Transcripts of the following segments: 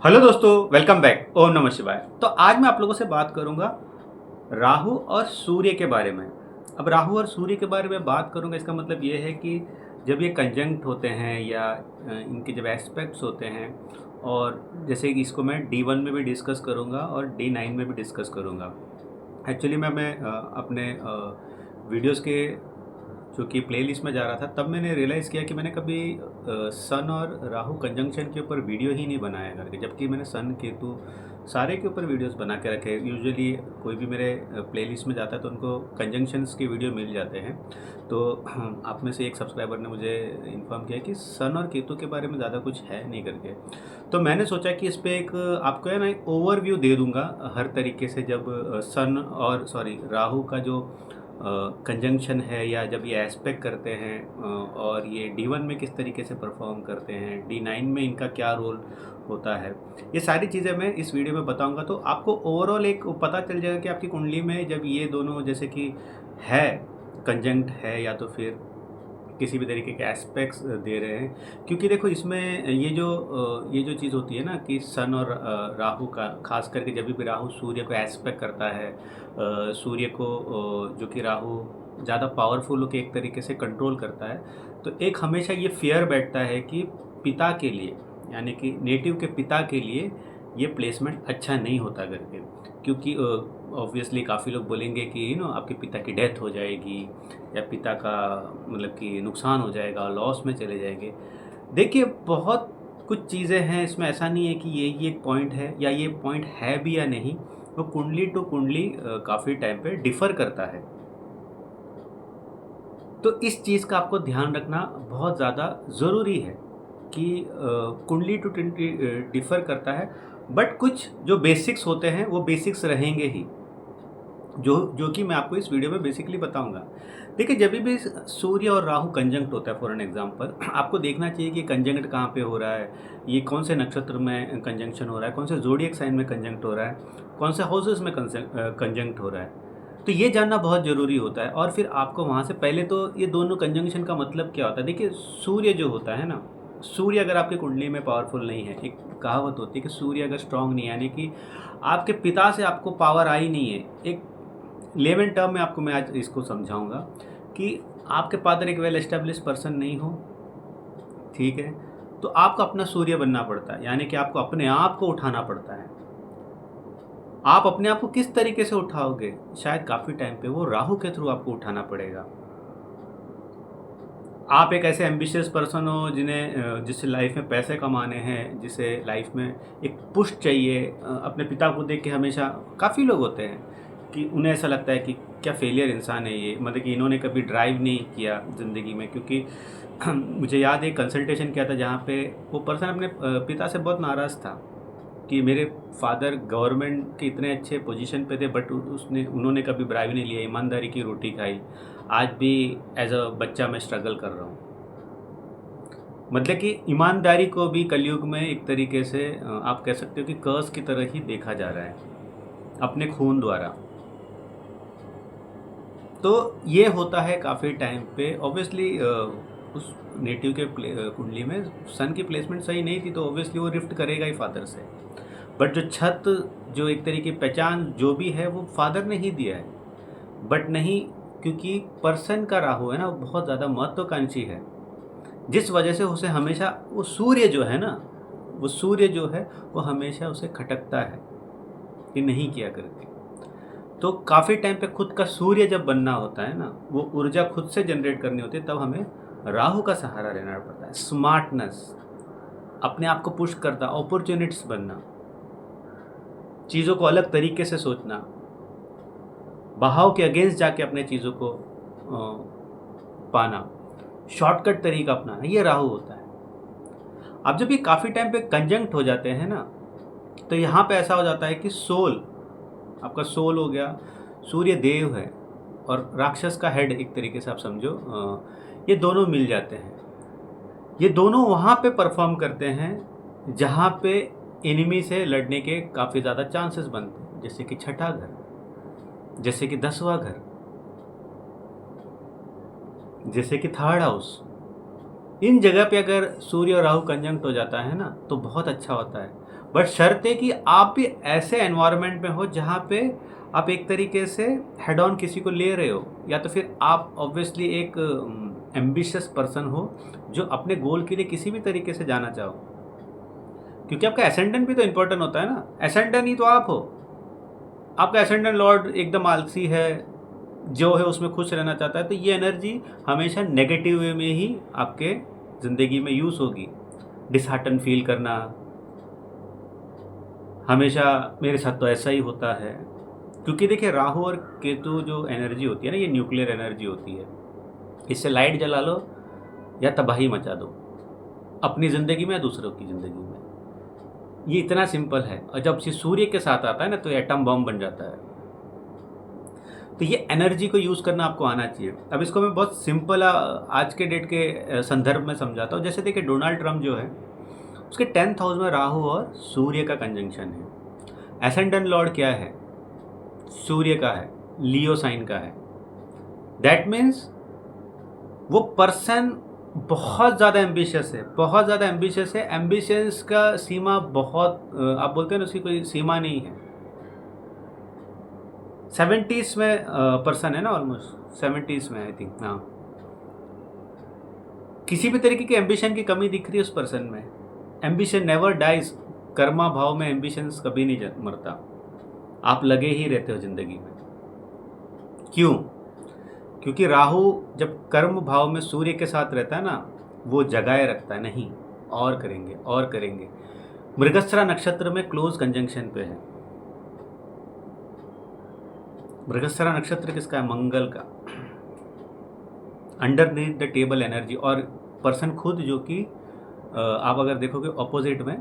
Hello दोस्तों, welcome back. ओम नमः शिवाय। तो आज मैं आप लोगों से बात करूंगा राहु और सूर्य के बारे में। अब राहु और सूर्य के बारे में बात करूंगा, इसका मतलब ये है कि जब ये कंजंक्ट होते हैं या इनके जब एस्पेक्ट्स होते हैं, और जैसे कि इसको मैं D1 में भी डिस्कस करूंगा और D9 में भी डिस्कस करूंगा। एक्चुअली मैं अपने वीडियोस के जो कि प्लेलिस्ट में जा रहा था, तब मैंने रियलाइज़ किया कि मैंने कभी सन और राहु कंजंक्शन के ऊपर वीडियो ही नहीं बनाया करके, जबकि मैंने सन केतु सारे के ऊपर वीडियोस बना के रखे हैं। यूजुअली कोई भी मेरे प्लेलिस्ट में जाता है तो उनको कंजंक्शंस के वीडियो मिल जाते हैं। तो आप में से एक सब्सक्राइबर ने मुझे इन्फॉर्म किया कि सन और केतु के बारे में ज़्यादा कुछ है नहीं करके। तो मैंने सोचा कि इस पे एक आपको है ना एक ओवरव्यू दे दूंगा हर तरीके से, जब सन और सॉरी राहु का जो कंजंक्शन है या जब ये एस्पेक्ट करते हैं, और ये D1 में किस तरीके से परफॉर्म करते हैं, D9 में इनका क्या रोल होता है, ये सारी चीज़ें मैं इस वीडियो में बताऊंगा। तो आपको ओवरऑल एक पता चल जाएगा कि आपकी कुंडली में जब ये दोनों जैसे कि है, कंजंक्ट है या तो फिर किसी भी तरीके के एस्पेक्ट्स दे रहे हैं। क्योंकि देखो इसमें ये जो चीज़ होती है ना कि सन और राहु का, खास करके जब भी राहु सूर्य को एस्पेक्ट करता है, सूर्य को जो कि राहु ज़्यादा पावरफुल होकर एक तरीके से कंट्रोल करता है, तो एक हमेशा ये फियर बैठता है कि पिता के लिए, यानी कि नेटिव के पिता के लिए ये प्लेसमेंट अच्छा नहीं होता करके। क्योंकि ऑब्वियसली काफ़ी लोग बोलेंगे कि आपके पिता की डेथ हो जाएगी या पिता का मतलब कि नुकसान हो जाएगा, लॉस में चले जाएंगे। देखिए बहुत कुछ चीज़ें हैं इसमें, ऐसा नहीं है कि ये एक पॉइंट है या ये पॉइंट है भी या नहीं। वो कुंडली टू कुंडली काफ़ी टाइम पे डिफ़र करता है। तो इस चीज़ का आपको ध्यान रखना बहुत ज़्यादा ज़रूरी है कि कुंडली टू कुंडली डिफ़र करता है, बट कुछ जो बेसिक्स होते हैं वो बेसिक्स रहेंगे ही, जो जो कि मैं आपको इस वीडियो में बेसिकली बताऊंगा। देखिए जब भी सूर्य और राहु कंजंक्ट होता है, फॉर एन एग्जांपल, आपको देखना चाहिए कि कंजंक्ट कहाँ पे हो रहा है, ये कौन से नक्षत्र में कंजंक्शन हो रहा है, कौन से ज़ोडिएक साइन में कंजंक्ट हो रहा है, कौन से हाउसेस में कंजंक्ट हो रहा है। तो ये जानना बहुत ज़रूरी होता है। और फिर आपको वहाँ से पहले तो ये दोनों कंजंक्शन का मतलब क्या होता है। देखिए सूर्य जो होता है ना, सूर्य अगर आपकी कुंडली में पावरफुल नहीं है, एक कहावत होती है कि सूर्य अगर स्ट्रांग नहीं है, यानी कि आपके पिता से आपको पावर आई नहीं है। एक लेमन टर्म में आपको मैं आज इसको समझाऊंगा कि आपके फादर एक वेल एस्टेब्लिश पर्सन नहीं हो, ठीक है, तो आपको अपना सूर्य बनना पड़ता है, यानी कि आपको अपने आप को उठाना पड़ता है। आप अपने आप को किस तरीके से उठाओगे, शायद काफ़ी टाइम पे वो राहु के थ्रू आपको उठाना पड़ेगा। आप एक ऐसे एम्बिशियस पर्सन हो जिसे लाइफ में पैसे कमाने हैं, जिसे लाइफ में एक पुश चाहिए। अपने पिता को देख के हमेशा काफ़ी लोग होते हैं कि उन्हें ऐसा लगता है कि क्या फेलियर इंसान है ये, मतलब कि इन्होंने कभी ड्राइव नहीं किया ज़िंदगी में। क्योंकि मुझे याद है कंसल्टेशन किया था जहाँ पे वो पर्सन अपने पिता से बहुत नाराज़ था कि मेरे फादर गवर्नमेंट के इतने अच्छे पोजीशन पे थे, बट उसने उन्होंने कभी ब्राइब नहीं लिया, ईमानदारी की रोटी खाई। आज भी एज अ बच्चा मैं स्ट्रगल कर रहा हूँ। मतलब कि ईमानदारी को भी कलयुग में एक तरीके से आप कह सकते हो कि कर्स की तरह ही देखा जा रहा है, अपने खून द्वारा। तो ये होता है काफ़ी टाइम पे। ऑब्वियसली उस नेटिव के कुंडली में सन की प्लेसमेंट सही नहीं थी, तो ऑब्वियसली वो रिफ्ट करेगा ही फादर से। बट जो छत, जो एक तरीके की पहचान जो भी है, वो फादर ने ही दिया है। बट नहीं, क्योंकि पर्सन का राहु है ना, वो बहुत ज़्यादा महत्वाकांक्षी है, जिस वजह से उसे हमेशा वो सूर्य जो है ना, वो सूर्य जो है वो हमेशा उसे खटकता है कि नहीं किया करके। तो काफ़ी टाइम पे खुद का सूर्य जब बनना होता है ना, वो ऊर्जा खुद से जनरेट करनी होती है, तब हमें राहु का सहारा लेना पड़ता है। स्मार्टनेस, अपने आप को पुश करता, अपॉर्चुनिटीज बनना, चीज़ों को अलग तरीके से सोचना, बहाव के अगेंस्ट जाके अपने चीज़ों को पाना, शॉर्टकट तरीका अपनाना, ये राहु होता है। अब जब ये काफ़ी टाइम पे कंजंक्ट हो जाते हैं ना, तो यहाँ पे ऐसा हो जाता है कि सोल, आपका सोल हो गया, सूर्य देव है और राक्षस का हेड, एक तरीके से आप समझो, ये दोनों मिल जाते हैं। ये दोनों वहाँ पे परफॉर्म करते हैं जहाँ पे एनिमी से लड़ने के काफ़ी ज़्यादा चांसेस बनते हैं, जैसे कि छठा घर, जैसे कि 10वां घर, जैसे कि थर्ड हाउस। इन जगह पे अगर सूर्य और राहु कंजंक्ट हो जाता है ना तो बहुत अच्छा होता है। बट शर्त है कि आप भी ऐसे एनवायरनमेंट में हो जहाँ पे आप एक तरीके से हेड ऑन किसी को ले रहे हो, या तो फिर आप ऑब्वियसली एक एम्बिशियस पर्सन हो जो अपने गोल के लिए किसी भी तरीके से जाना चाहो। क्योंकि आपका एसेंडेंट भी तो इम्पोर्टेंट होता है ना, एसेंडेंट ही तो आप हो। आपका एसेंडेंट लॉर्ड एकदम आलसी है, जो है उसमें खुश रहना चाहता है, तो ये एनर्जी हमेशा नेगेटिव वे में ही आपके ज़िंदगी में यूज़ होगी। डिसहार्टन फील करना, हमेशा मेरे साथ तो ऐसा ही होता है। क्योंकि देखिए राहु और केतु जो एनर्जी होती है ना, ये न्यूक्लियर एनर्जी होती है। इससे लाइट जला लो या तबाही मचा दो, अपनी ज़िंदगी में या दूसरों की ज़िंदगी में। ये इतना सिंपल है। और जब ये सूर्य के साथ आता है ना तो एटम बम बन जाता है। तो ये एनर्जी को यूज़ करना आपको आना चाहिए। अब इसको मैं बहुत सिंपल आज के डेट के संदर्भ में समझाता हूँ। जैसे देखिए डोनाल्ड ट्रंप जो है उसके 10th हाउस में राहु और सूर्य का कंजंक्शन है। एसेंडेंट लॉर्ड क्या है? सूर्य का है, लियो साइन का है। दैट मीन्स वो पर्सन बहुत ज़्यादा एम्बिशियस है, बहुत ज़्यादा एम्बिशियस है। एम्बिशंस का सीमा बहुत आप बोलते हैं ना, उसकी कोई सीमा नहीं है। 70s में पर्सन है ना, ऑलमोस्ट 70s में आई थिंक। हाँ, किसी भी तरीके की एम्बिशन की कमी दिख रही है उस पर्सन में। Ambition never dies. कर्मा भाव में एम्बिशंस कभी नहीं मरता। आप लगे ही रहते हो ज़िंदगी में। क्यों? क्योंकि राहु जब कर्म भाव में सूर्य के साथ रहता है ना, वो जगाए रखता है, नहीं और करेंगे और करेंगे। मृगशिरा नक्षत्र में क्लोज कंजंक्शन पे है। मृगशिरा नक्षत्र किसका है? मंगल का। Underneath the table energy. और पर्सन खुद जो कि आप अगर देखोगे ऑपोजिट में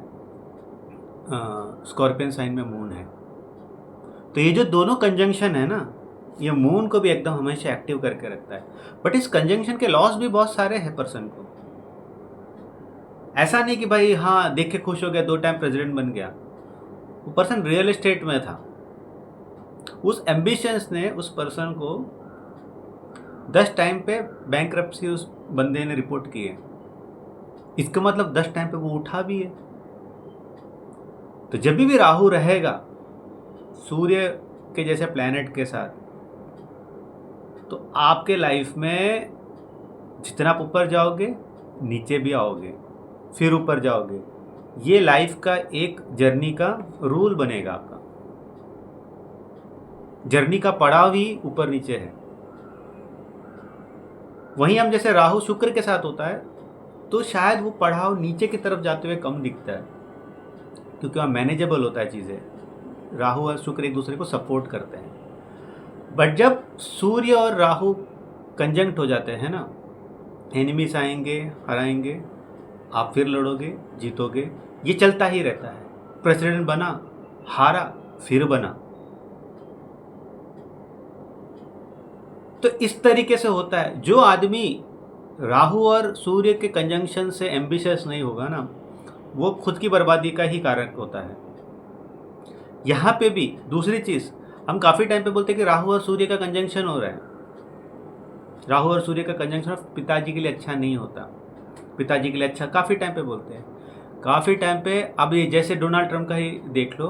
स्कॉर्पियन साइन में मून है। तो ये जो दोनों कंजंक्शन है ना, ये मून को भी एकदम हमेशा एक्टिव करके रखता है। बट इस कंजंक्शन के लॉस भी बहुत सारे हैं पर्सन को। ऐसा नहीं कि भाई हाँ देख के खुश हो गया, 2 टाइम प्रेसिडेंट बन गया। वो पर्सन रियल एस्टेट में था। उस एम्बिशंस ने उस पर्सन को 10 टाइम पे बैंकरप्सी उस बंदे ने रिपोर्ट की है। इसका मतलब 10 टाइम पे वो उठा भी है। तो जब भी राहु रहेगा सूर्य के जैसे प्लैनेट के साथ, तो आपके लाइफ में जितना आप ऊपर जाओगे नीचे भी आओगे, फिर ऊपर जाओगे। ये लाइफ का एक जर्नी का रूल बनेगा आपका। जर्नी का पड़ाव ही ऊपर नीचे है। वहीं हम जैसे राहु शुक्र के साथ होता है तो शायद वो पड़ाव नीचे की तरफ जाते हुए कम दिखता है, क्योंकि वहाँ मैनेजेबल होता है चीज़ें। राहु और शुक्र एक दूसरे को सपोर्ट करते हैं। बट जब सूर्य और राहु कंजंक्ट हो जाते हैं ना, एनिमीज आएंगे, हराएंगे, आप फिर लड़ोगे, जीतोगे। ये चलता ही रहता है। प्रेसिडेंट बना, हारा, फिर बना। तो इस तरीके से होता है। जो आदमी राहु और सूर्य के कंजंक्शन से एम्बिशियस नहीं होगा ना, वो खुद की बर्बादी का ही कारक होता है। यहाँ पे भी दूसरी चीज़, हम काफ़ी टाइम पे बोलते हैं कि राहु और सूर्य का कंजंक्शन हो रहा है। राहु और सूर्य का कंजंक्शन पिताजी के लिए अच्छा नहीं होता। पिताजी के लिए अच्छा काफ़ी टाइम पे बोलते हैं। काफ़ी टाइम पे अब ये जैसे डोनाल्ड ट्रंप का ही देख लो।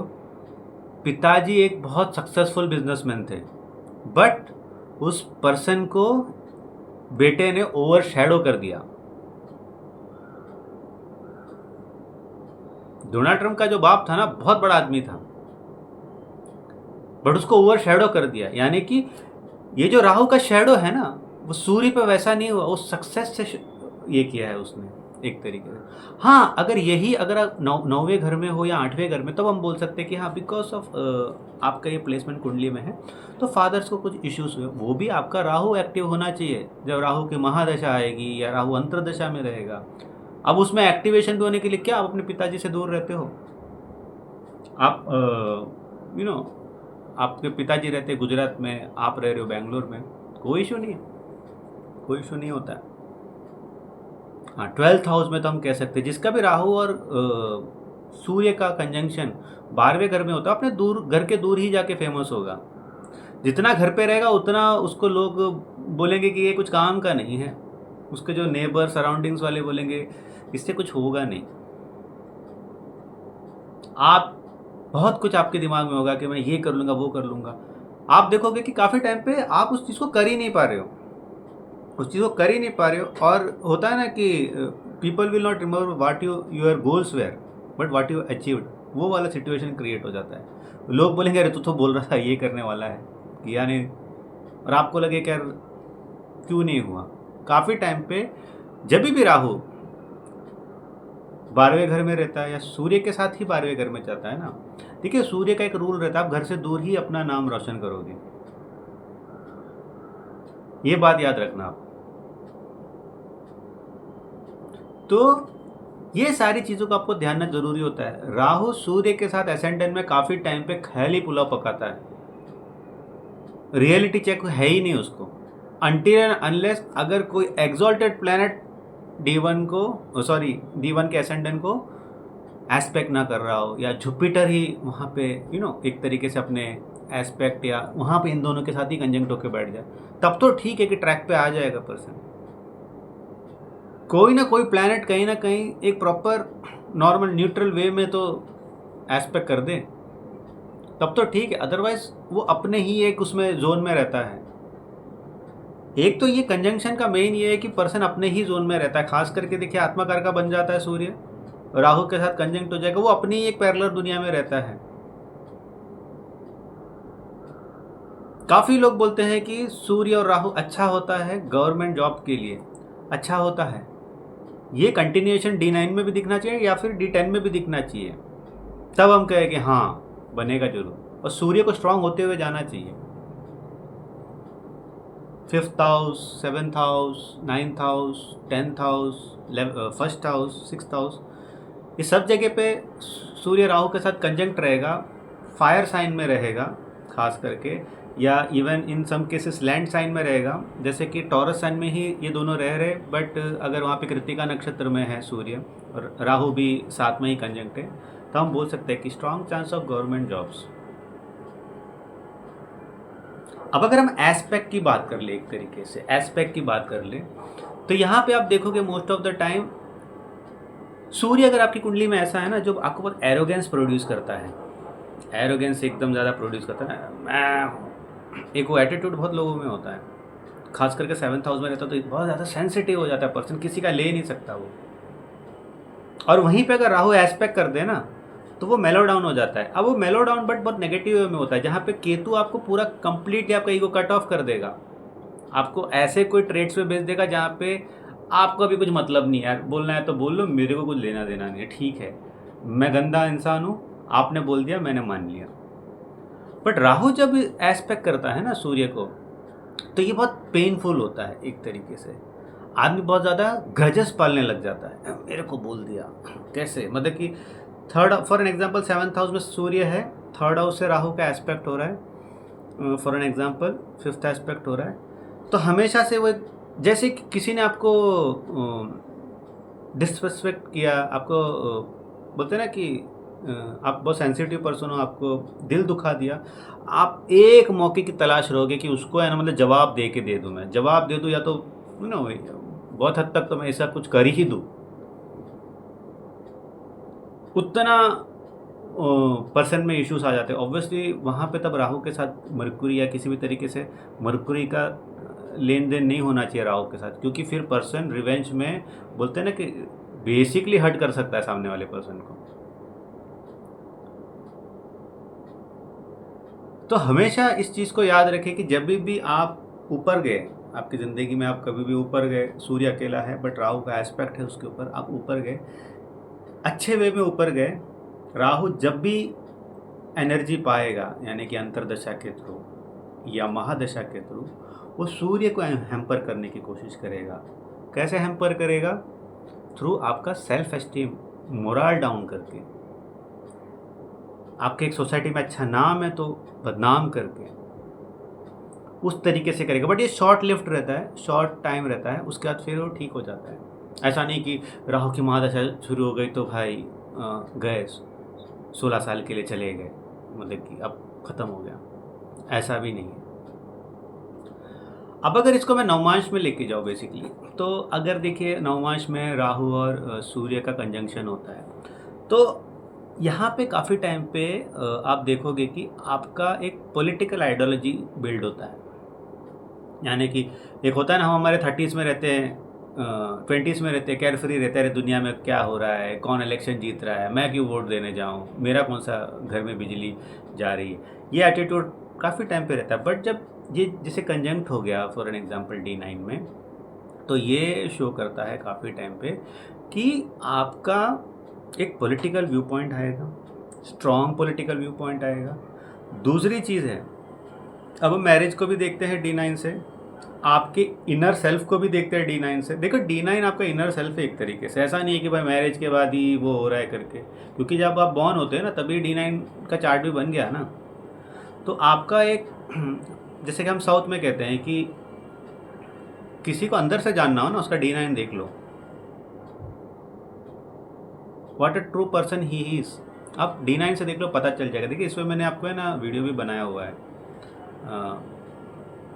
पिताजी एक बहुत सक्सेसफुल बिजनेसमैन थे, बट उस पर्सन को बेटे ने ओवर शैडो कर दिया। डोनाल्ड ट्रंप का जो बाप था ना, बहुत बड़ा आदमी था, बट उसको ओवर शैडो कर दिया। यानी कि ये जो राहु का शैडो है ना, वो सूर्य पे वैसा नहीं हुआ। वो सक्सेस से ये किया है उसने एक तरीके से। हाँ, अगर यही अगर आप 9वें घर में हो या 8वें घर में, तब हम बोल सकते हैं कि हाँ बिकॉज ऑफ आपका ये प्लेसमेंट कुंडली में है तो फादर्स को कुछ इश्यूज हुए। वो भी आपका राहु एक्टिव होना चाहिए। जब राहु की महादशा आएगी या राहु अंतरदशा में रहेगा, अब उसमें एक्टिवेशन भी होने के लिए क्या आप अपने पिताजी से दूर रहते हो? आप आपके पिताजी रहते गुजरात में, आप रह रहे हो बेंगलोर में, कोई इशू नहीं है, कोई इशू नहीं होता है। हाँ, 12th हाउस में तो हम कह सकते हैं जिसका भी राहु और सूर्य का कंजंक्शन 12वें घर में होता है, अपने दूर घर के दूर ही जाके फेमस होगा। जितना घर पे रहेगा उतना उसको लोग बोलेंगे कि ये कुछ काम का नहीं है। उसके जो नेबर सराउंडिंग्स वाले बोलेंगे इससे कुछ होगा नहीं। आप बहुत कुछ आपके दिमाग में होगा कि मैं ये कर लूँगा, वो कर लूँगा। आप देखोगे कि काफ़ी टाइम पे आप उस चीज़ को कर ही नहीं पा रहे हो, उस चीज़ को कर ही नहीं पा रहे हो। और होता है ना कि people will not remember what your goals were, but what you achieved. वो वाला सिचुएशन क्रिएट हो जाता है। लोग बोलेंगे अरे तू तो बोल रहा था ये करने वाला है, किया नहीं। और आपको लगे कि यार क्यों नहीं हुआ। काफ़ी टाइम पे जब भी राहु 12वें घर में रहता है या सूर्य के साथ ही 12वें घर में जाता है ना, देखिए सूर्य का एक रूल रहता है, आप घर से दूर ही अपना नाम रोशन करोगे, ये बात याद रखना आप। तो ये सारी चीज़ों का आपको ध्यान रखना जरूरी होता है। राहु सूर्य के साथ एसेंडेंट में काफ़ी टाइम पे ख्याली पुलाव पकाता है, रियलिटी चेक है ही नहीं उसको, अनटिल एंड अनलेस अगर कोई एग्जॉल्टेड प्लैनेट D1 के एसेंडेंट को एस्पेक्ट ना कर रहा हो, या जुपिटर ही वहाँ पे एक तरीके से अपने एस्पेक्ट या वहाँ पे इन दोनों के साथ ही कंजंक्ट होकर बैठ जाए, तब तो ठीक है कि ट्रैक पे आ जाएगा पर्सन। कोई ना कोई प्लैनेट कहीं ना कहीं एक प्रॉपर नॉर्मल न्यूट्रल वे में तो एस्पेक्ट कर दे, तब तो ठीक है। अदरवाइज वो अपने ही एक उसमें जोन में रहता है। एक तो ये कंजंक्शन का मेन ये है कि पर्सन अपने ही जोन में रहता है। खास करके देखिए आत्माकार का बन जाता है सूर्य, राहु के साथ कंजंक्ट हो जाएगा, वो अपनी एक पैरेलल दुनिया में रहता है। काफ़ी लोग बोलते हैं कि सूर्य और राहु अच्छा होता है गवर्नमेंट जॉब के लिए, अच्छा होता है। ये कंटिन्यूएशन D9 में भी दिखना चाहिए या फिर D10 में भी दिखना चाहिए, तब हम कहें कि हाँ बनेगा जरूर। और सूर्य को स्ट्रांग होते हुए जाना चाहिए। 5th house, 7th house, 9th house, 10th house, 1st house, 6th house, ये सब जगह पे सूर्य राहु के साथ कंजंक्ट रहेगा, फायर साइन में रहेगा खास करके, या even in some cases land sign में रहेगा, जैसे कि टॉरस साइन में ही ये दोनों रह रहे। बट अगर वहाँ पे कृतिका नक्षत्र में है सूर्य और राहु भी साथ में ही कंजंक्ट है, तो हम बोल सकते हैं कि strong chance of government jobs. अब अगर हम एस्पेक्ट की बात कर ले, एक तरीके से एस्पेक्ट की बात कर ले, तो यहाँ पे आप देखोगे मोस्ट ऑफ द टाइम सूर्य अगर आपकी कुंडली में ऐसा है ना जो आपको बहुत एरोगेंस प्रोड्यूस करता है, एरोगेंस एकदम ज़्यादा प्रोड्यूस करता है, मैं एक वो एटीट्यूड बहुत लोगों में होता है। खास करके 7th हाउस में रहता है तो बहुत ज़्यादा सेंसिटिव हो जाता है पर्सन, किसी का ले नहीं सकता वो। और वहीं पे अगर राहु एस्पेक्ट कर दे ना तो वो मेलो डाउन हो जाता है। अब वो मेलो डाउन बट बहुत नेगेटिव वे में होता है, जहाँ पे केतु आपको पूरा कंप्लीटली आपका ईगो कट ऑफ कर देगा, आपको ऐसे कोई ट्रेड्स पे भेज देगा जहाँ पे आपको अभी कुछ मतलब नहीं है, यार बोलना है तो बोल लो, मेरे को कुछ लेना देना नहीं है, ठीक है मैं गंदा इंसान हूँ, आपने बोल दिया मैंने मान लिया। बट राहु जब एस्पेक्ट करता है ना सूर्य को, तो ये बहुत पेनफुल होता है एक तरीके से। आदमी बहुत ज़्यादा ग्रजेस पालने लग जाता है, मेरे को बोल दिया कैसे, मतलब कि third for an example 7th house में सूर्य है, 3rd हाउस से राहु का एस्पेक्ट हो रहा है, for an example 5th aspect हो रहा है, तो हमेशा से वो जैसे कि किसी ने आपको डिसरिस्पेक्ट किया, आपको बोलते हैं ना कि आप बहुत सेंसिटिव पर्सन हो, आपको दिल दुखा दिया, आप एक मौके की तलाश रहोगे कि उसको है ना मतलब जवाब दे के दे दूँ, मैं जवाब दे दूँ, या तो बहुत हद तक तो मैं ऐसा कुछ कर ही दूँ, उतना पर्सन में इश्यूज आ जाते हैं। ऑब्वियसली वहाँ पे तब राहु के साथ मरकुरी या किसी भी तरीके से मरकुरी का लेन देन नहीं होना चाहिए राहु के साथ, क्योंकि फिर पर्सन रिवेंज में बोलते हैं ना कि बेसिकली हर्ट कर सकता है सामने वाले पर्सन को। तो हमेशा इस चीज़ को याद रखें कि जब भी आप ऊपर गए आपकी ज़िंदगी में, आप कभी भी ऊपर गए, सूर्य अकेला है बट राहु का एस्पेक्ट है उसके ऊपर, आप ऊपर गए, अच्छे वे में ऊपर गए, राहु जब भी एनर्जी पाएगा यानी कि अंतरदशा के थ्रू या महादशा के थ्रू, वो सूर्य को हैम्पर करने की कोशिश करेगा। कैसे हैम्पर करेगा? थ्रू आपका सेल्फ एस्टीम, मोरल डाउन करके, आपके एक सोसाइटी में अच्छा नाम है तो बदनाम करके, उस तरीके से करेगा। बट ये शॉर्ट लिफ्ट रहता है, शॉर्ट टाइम रहता है, उसके बाद फिर वो ठीक हो जाता है। ऐसा नहीं कि राहु की महादशा शुरू हो गई तो भाई गए 16 साल के लिए चले गए, मतलब कि अब ख़त्म हो गया, ऐसा भी नहीं है। अब अगर इसको मैं नवमांश में लेके जाऊँ बेसिकली, तो अगर देखिए नवमांश में राहु और सूर्य का कंजंक्शन होता है, तो यहाँ पे काफ़ी टाइम पे आप देखोगे कि आपका एक पॉलिटिकल आइडियोलॉजी बिल्ड होता है। यानी कि एक होता है ना, हम हमारे 30s में रहते हैं, 20s में रहते हैं, केयर फ्री रहते हैं, अरे दुनिया में क्या हो रहा है, कौन इलेक्शन जीत रहा है, मैं क्यों वोट देने जाऊँ, मेरा कौन सा घर में बिजली जा रही है, ये एटीट्यूड काफ़ी टाइम पे रहता है। बट जब ये जैसे कंजंक्ट हो गया फॉर एन एग्जांपल D9 में, तो ये शो करता है काफ़ी टाइम पे कि आपका एक पॉलिटिकल व्यू पॉइंट आएगा, स्ट्रॉन्ग पॉलिटिकल व्यू पॉइंट आएगा। दूसरी चीज़ है, अब हम मैरिज को भी देखते हैं D9 से, आपके इनर सेल्फ को भी देखते हैं D9 से। देखो D9 आपका इनर सेल्फ है एक तरीके से, ऐसा नहीं है कि भाई मैरिज के बाद ही वो हो रहा है करके, क्योंकि जब आप बॉर्न होते हैं ना तभी D9 का चार्ट भी बन गया ना। तो आपका एक जैसे कि हम साउथ में कहते हैं कि किसी को अंदर से जानना हो ना, उसका D9 देख लो, what a true person he is. आप D9 से देख लो, पता चल जाएगा। देखिए इसमें मैंने आपको है ना वीडियो भी बनाया हुआ है,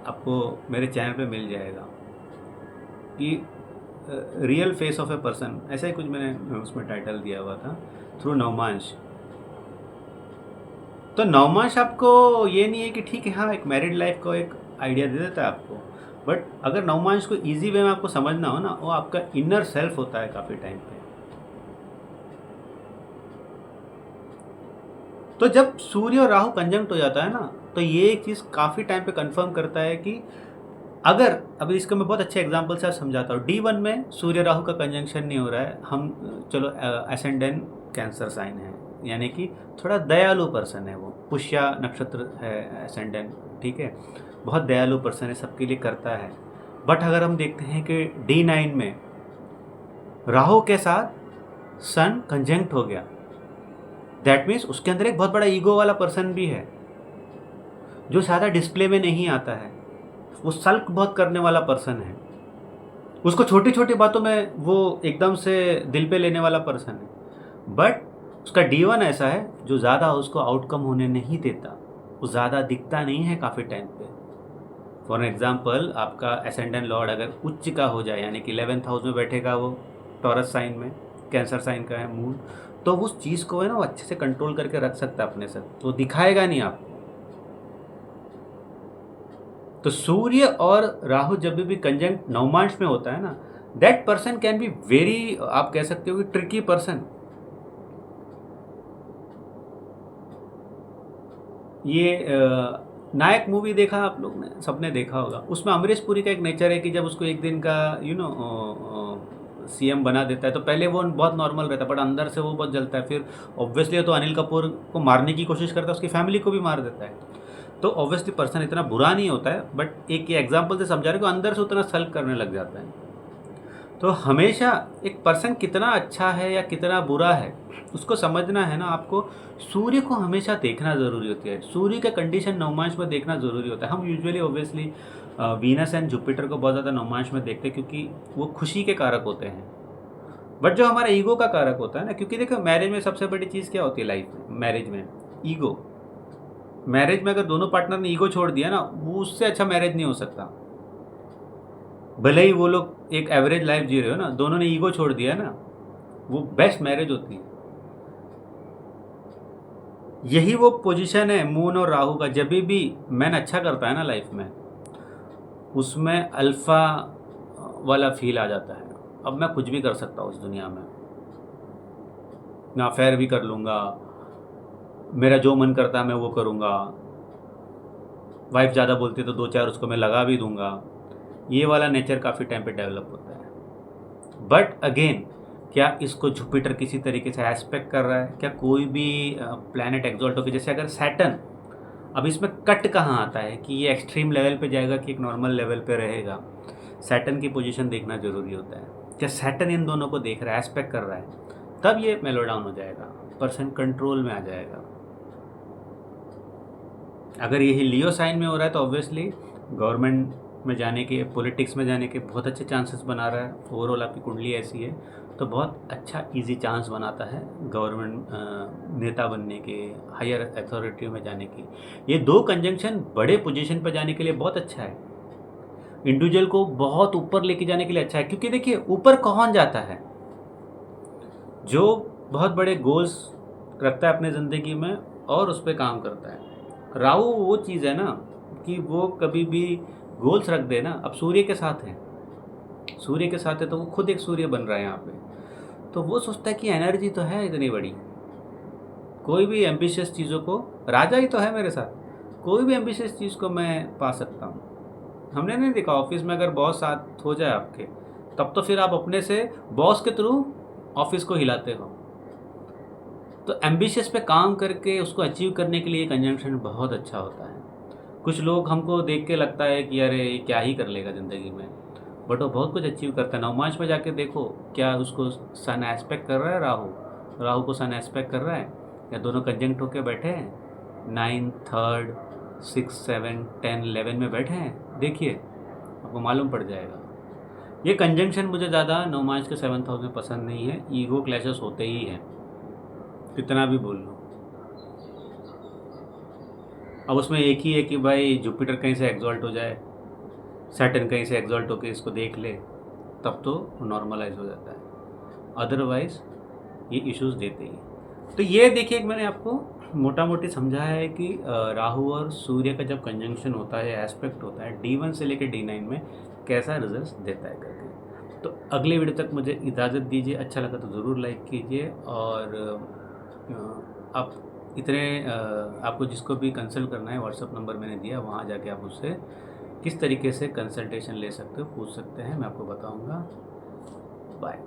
आपको मेरे चैनल पे मिल जाएगा कि real face of a person, ऐसा ही कुछ मैंने उसमें टाइटल दिया हुआ था, थ्रू नवमांश। तो नवमांश आपको ये नहीं है कि ठीक है, हाँ एक मैरिड लाइफ को एक आइडिया दे देता है आपको, बट अगर नवमांश को इजी वे में आपको समझना हो ना, वो आपका इनर सेल्फ होता है काफ़ी टाइम पे। तो जब सूर्य और राहु कंजंक्ट हो जाता है ना, तो ये एक चीज़ काफ़ी टाइम पे कंफर्म करता है कि अगर, अभी इसका मैं बहुत अच्छे एग्जांपल से समझाता हूँ। D1 में सूर्य राहु का कंजंक्शन नहीं हो रहा है, हम चलो एसेंडेंट कैंसर साइन है, यानी कि थोड़ा दयालु पर्सन है, वो पुष्या नक्षत्र है एसेंडेंट, ठीक है, बहुत दयालु पर्सन है, सबके लिए करता है। बट अगर हम देखते हैं कि D9 में राहु के साथ सन कंजंक्ट हो गया, दैट मीन्स उसके अंदर एक बहुत बड़ा ईगो वाला पर्सन भी है, जो ज़्यादा डिस्प्ले में नहीं आता है, वो सल्क बहुत करने वाला पर्सन है, उसको छोटी छोटी बातों में वो एकदम से दिल पे लेने वाला पर्सन है। बट उसका D1 ऐसा है जो ज़्यादा उसको आउटकम होने नहीं देता, वो ज़्यादा दिखता नहीं है काफ़ी टाइम पे। फॉर एग्जांपल, आपका एसेंडेंट लॉर्ड अगर उच्च का हो जाए, यानी कि 11th हाउस में बैठेगा, वो टॉरस साइन में, कैंसर साइन का है मून, तो उस चीज़ को है ना वो अच्छे से कंट्रोल करके रख सकता है अपने साथ, तो दिखाएगा नहीं आपको। तो सूर्य और राहु जब भी कंजंक्ट नवमांश में होता है ना, that person can be very, आप कह सकते हो कि ट्रिकी पर्सन। ये नायक मूवी देखा आप लोग ने, सबने देखा होगा, उसमें अमरीश पुरी का एक नेचर है कि जब उसको एक दिन का CM बना देता है, तो पहले वो बहुत नॉर्मल रहता है, बट अंदर से वो बहुत जलता है। फिर ऑब्वियसली तो अनिल कपूर को मारने की कोशिश करता है, उसकी फैमिली को भी मार देता है। तो ऑब्वियसली पर्सन इतना बुरा नहीं होता है, बट एक ये एग्जाम्पल से समझा रहे कि अंदर से उतना सल्क करने लग जाता है। तो हमेशा एक पर्सन कितना अच्छा है या कितना बुरा है, उसको समझना है ना आपको, सूर्य को हमेशा देखना ज़रूरी होती है। सूर्य का कंडीशन नवमांश में देखना ज़रूरी होता है। हम usually obviously Venus and Jupiter को बहुत ज़्यादा नवमांश में देखते हैं, क्योंकि वो खुशी के कारक होते हैं। बट जो हमारा ईगो का कारक होता है ना, क्योंकि देखो मैरिज में सबसे बड़ी चीज़ क्या होती है लाइफ में, मैरिज में ईगो। मैरिज में अगर दोनों पार्टनर ने ईगो छोड़ दिया ना, वो उससे अच्छा मैरिज नहीं हो सकता। भले ही वो लोग एक एवरेज लाइफ जी रहे हो ना, दोनों ने ईगो छोड़ दिया ना, वो बेस्ट मैरिज होती है। यही वो पोजीशन है मून और राहु का। जब भी मैन अच्छा करता है ना लाइफ में, उसमें अल्फा वाला फील आ जाता है, अब मैं कुछ भी कर सकता हूँ उस दुनिया में, मैं अफेयर भी कर लूँगा, मेरा जो मन करता है मैं वो करूँगा, वाइफ ज़्यादा बोलती है तो 2-4 उसको मैं लगा भी दूँगा। ये वाला नेचर काफ़ी टाइम पे डेवलप होता है। बट अगेन, क्या इसको जुपिटर किसी तरीके से एस्पेक्ट कर रहा है? क्या कोई भी प्लैनेट एक्सॉल्ट होकर, जैसे अगर सैटर्न, अब इसमें कट कहाँ आता है कि ये एक्सट्रीम लेवल पे जाएगा कि एक नॉर्मल लेवल पे रहेगा? सैटर्न की पोजीशन देखना ज़रूरी होता है। क्या सैटर्न इन दोनों को देख रहा है, एस्पेक्ट कर रहा है, तब ये मेलो डाउन हो जाएगा, पर्सन कंट्रोल में आ जाएगा। अगर यही लियो साइन में हो रहा है तो ऑब्वियसली गवर्नमेंट में जाने के, पॉलिटिक्स में जाने के बहुत अच्छे चांसेस बना रहा है। ओवरऑल आपकी कुंडली ऐसी है तो बहुत अच्छा इजी चांस बनाता है गवर्नमेंट नेता बनने के, हायर अथॉरिटी में जाने की। ये दो कंजंक्शन बड़े पोजीशन पर जाने के लिए बहुत अच्छा है। इंडिविजुअल को बहुत ऊपर लेके जाने के लिए अच्छा है, क्योंकि देखिए ऊपर कौन जाता है? जो बहुत बड़े गोल्स रखता है अपने ज़िंदगी में और उस पे काम करता है। राहु वो चीज़ है ना कि वो कभी भी गोल्स रख दे ना, अब सूर्य के साथ है, सूर्य के साथ है तो वो खुद एक सूर्य बन रहा है यहाँ पे। तो वो सोचता है कि एनर्जी तो है इतनी बड़ी, कोई भी एम्बिशियस चीज़ों को, राजा ही तो है मेरे साथ, कोई भी एम्बिशियस चीज़ को मैं पा सकता हूँ। हमने नहीं देखा ऑफिस में अगर बॉस साथ हो जाए आपके, तब तो फिर आप अपने से बॉस के थ्रू ऑफिस को हिलाते हो। तो एम्बिशियस पे काम करके उसको अचीव करने के लिए कंजंक्शन बहुत अच्छा होता है। कुछ लोग हमको देख के लगता है कि अरे ये क्या ही कर लेगा ज़िंदगी में, बट वो बहुत कुछ अचीव करता है। नवमांश में जाके देखो, क्या उसको सन एस्पेक्ट कर रहा है राहु, राहु को सन एस्पेक्ट कर रहा है, या दोनों कंजंक्ट होके बैठे हैं, 9, 3, 6, 7, 10, 11 में बैठे हैं, देखिए आपको मालूम पड़ जाएगा। ये कंजंक्शन मुझे ज़्यादा नवमांश के 7th हाउस में पसंद नहीं है, ईगो क्लैशेस होते ही हैं, कितना भी बोल लो। अब उसमें एक ही है कि भाई जुपिटर कहीं से एग्जॉल्ट हो जाए, सैटर्न कहीं से एग्जॉल्ट होकर इसको देख ले, तब तो नॉर्मलाइज हो जाता है, अदरवाइज ये इश्यूज देते ही। तो ये देखिए मैंने आपको मोटा मोटी समझाया है कि राहु और सूर्य का जब कंजंक्शन होता है, एस्पेक्ट होता है, D1 से लेकर D9 में कैसा रिजल्ट देता है करके। तो अगले वीडियो तक मुझे इजाज़त दीजिए, अच्छा लगा तो ज़रूर लाइक कीजिए, और आप इतने आपको जिसको भी कंसल्ट करना है व्हाट्सअप नंबर मैंने दिया, वहाँ जाके आप उससे किस तरीके से कंसल्टेशन ले सकते हो, पूछ सकते हैं, मैं आपको बताऊँगा। बाय।